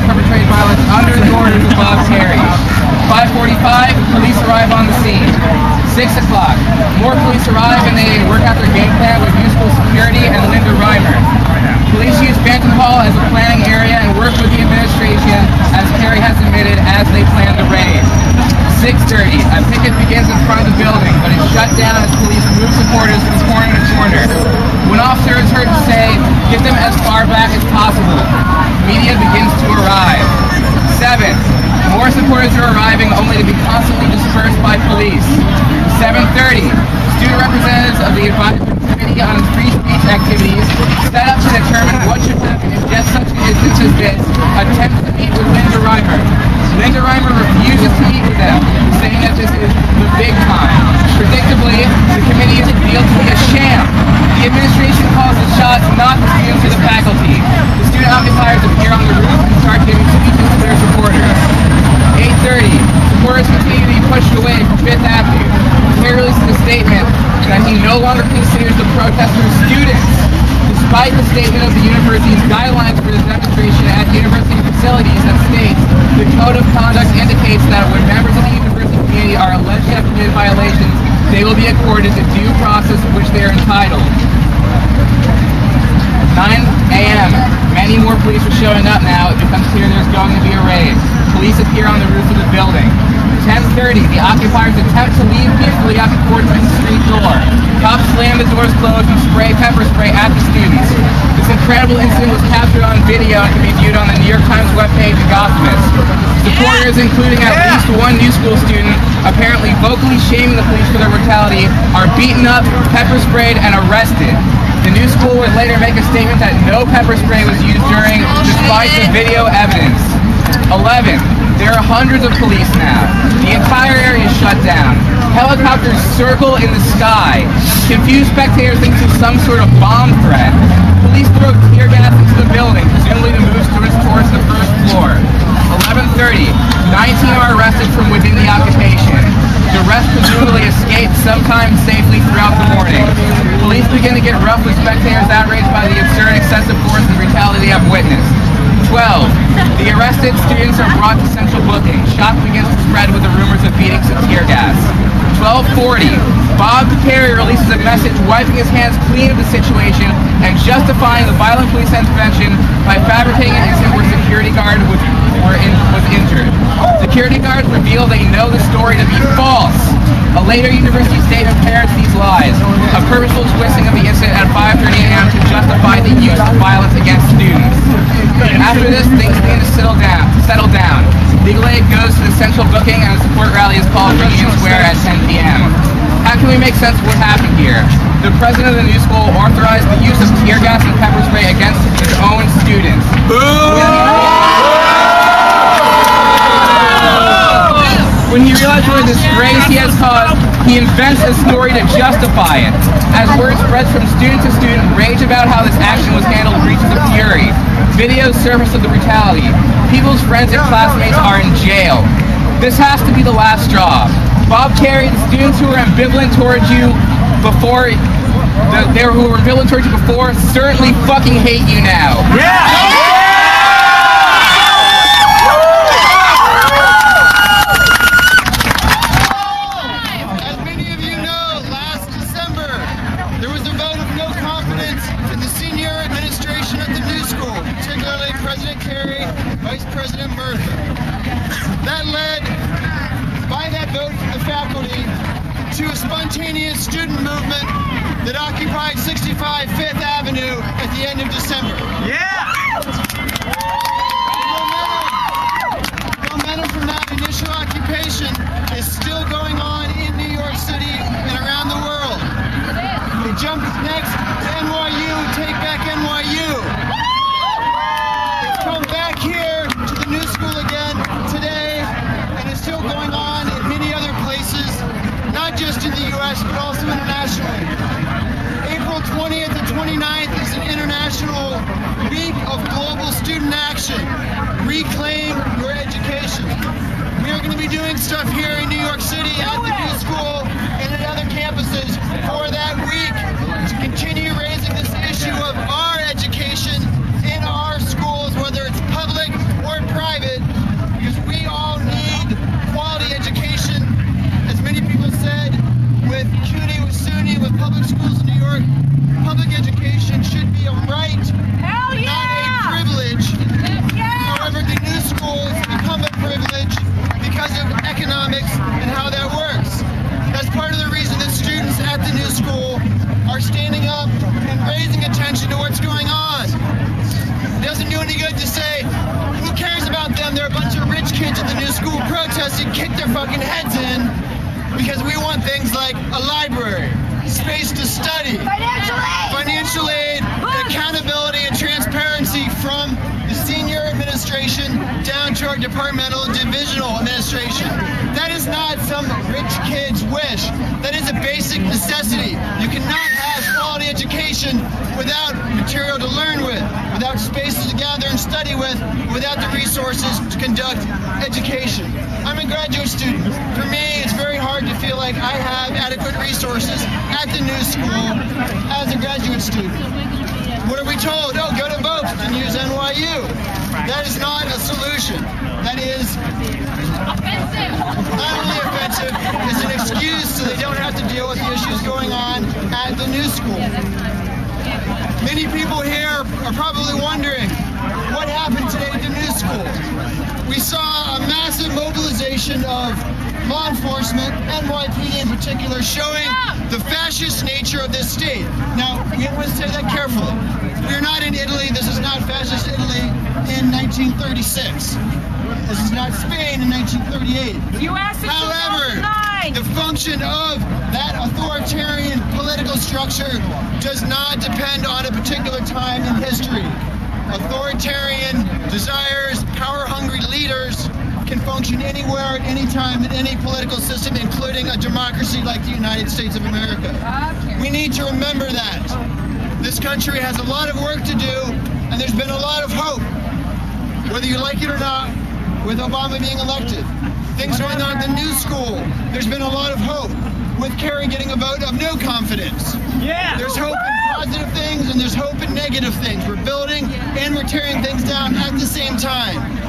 perpetrate violence under the orders of Bob Kerrey. 5:45, police arrive on the scene. 6 o'clock, more police arrive and they work out their game plan with useful security and Linda Reimer. Police use Bantam Hall as a planning area and work with the administration, as Kerrey has admitted, as they plan the raid. 6:30, a picket begins in front of the building, but is shut down as police move supporters from corner to corner. One officer is heard to say, "Get them as far back as possible." Media begins to arrive. 7, more supporters are arriving only to be constantly dispersed by police. 7:30, student representatives of the advisory committee on free speech activities set up to determine what should happen if just such an instance as this attempts to meet with Linda Reimer. Linda Reimer refuses to meet with them, saying that this is the big time. Predictably, the committee is revealed to be a sham. The administration calls the shots, not the students or the faculty. The student occupiers appear on the roof and start giving speeches to their supporters. 8:30, supporters continue to be pushed away from 5th Avenue. Kerrey releases a statement that he no longer considers the protesters students, despite the statement of the university's guidelines for the demonstration at university facilities that states the code of conduct indicates that when members of the university community are alleged to have committed violations, they will be accorded the due process to which they are entitled. 9 a.m. Many more police are showing up now. It becomes clear there's going to be a raid. Police appear on the roof of the building. 10:30, the occupiers attempt to leave peacefully out the 14th Street door. Cops slam the doors closed and spray pepper spray at the students. This incredible incident was captured on video and can be viewed on the New York Times webpage and Gossamus. Supporters, including at least one new school student, apparently vocally shaming the police for their brutality, are beaten up, pepper sprayed, and arrested. The new school would later make a statement that no pepper spray was used during, despite the video evidence. 11. There are hundreds of police now. The entire area is shut down. Helicopters circle in the sky. Confused spectators think it's some sort of bomb threat. Police throw tear gas into the building, presumably to move students towards the first floor. 11:30. 19 are arrested from within the occupation. The rest presumably escaped sometime safely throughout the morning. Police begin to get rough with spectators outraged by the absurd excessive force and brutality they have witnessed. 12. The arrested students are brought to central booking. Shock begins to spread with the rumors of beatings and tear gas. 12:40. Bob Kerrey releases a message wiping his hands clean of the situation and justifying the violent police intervention by fabricating an incident where a security guard was injured. Security guards reveal they know the story to be false. A later university statement parrots these lies, a purposeful twisting of the incident at 5:30 a.m. to justify the use of violence against students. After this, things begin to settle down. Legal aid goes to the central booking and a support rally is called for Union Square at 10 p.m. How can we make sense of what happened here? The president of the new school authorized the use of tear gas and pepper spray against his own students. When he realizes what a disgrace he has caused, he invents a story to justify it. As word spreads from student to student, rage about how this action was handled reaches a fury. Videos surface of the brutality. People's friends and classmates are in jail. This has to be the last straw. Bob Kerrey, the students who were ambivalent towards you before, certainly fucking hate you now. Yeah! To a spontaneous student movement that occupied 65 5th Avenue at the end of December. Yeah! The momentum from that initial occupation is still going on in New York City and around the world. It jumps next to NYU, take back NYU. It's come back here to the new school again today, and it's still going on in many other places. Not just in the U.S., but also internationally. April 20th and 29th is an international week of global student action. Reclaim your education. We are going to be doing stuff here in New York City at the new school and at other campuses for that week to continue raising this issue of our education in our schools, whether it's public or private. bunch of rich kids at the new school protesting kick their fucking heads in because we want things like a library, space to study, financial aid, accountability and transparency from the senior administration down to our departmental and divisional administration. That is not some rich kid's wish. That is a basic necessity. You cannot have quality education without material to learn with, without spaces to gather and study with, without the resources to conduct education. I'm a graduate student. For me, it's very hard to feel like I have adequate resources at the new school as a graduate student. What are we told? Oh, go to Bob and use NYU. That is not a solution. That is not only offensive, it's an excuse so they don't have to deal with the issues going on at the new school. Many people here are probably wondering what happened today at the new school. We saw a massive mobilization of law enforcement, NYPD in particular, showing the fascist nature of this state. Now, we must say that carefully. We're not in Italy. This is not fascist Italy in 1936. This is not Spain in 1938. However, the function of that authoritarian political structure does not depend on a particular time in history. Authoritarian desires, power-hungry leaders can function anywhere at any time in any political system, including a democracy like the United States of America. We need to remember that. This country has a lot of work to do, and there's been a lot of hope, whether you like it or not, with Obama being elected. Things going on at the new school, there's been a lot of hope. With Kerry getting a vote of no confidence. Yeah. There's hope in positive things and there's hope in negative things. We're building and we're tearing things down at the same time.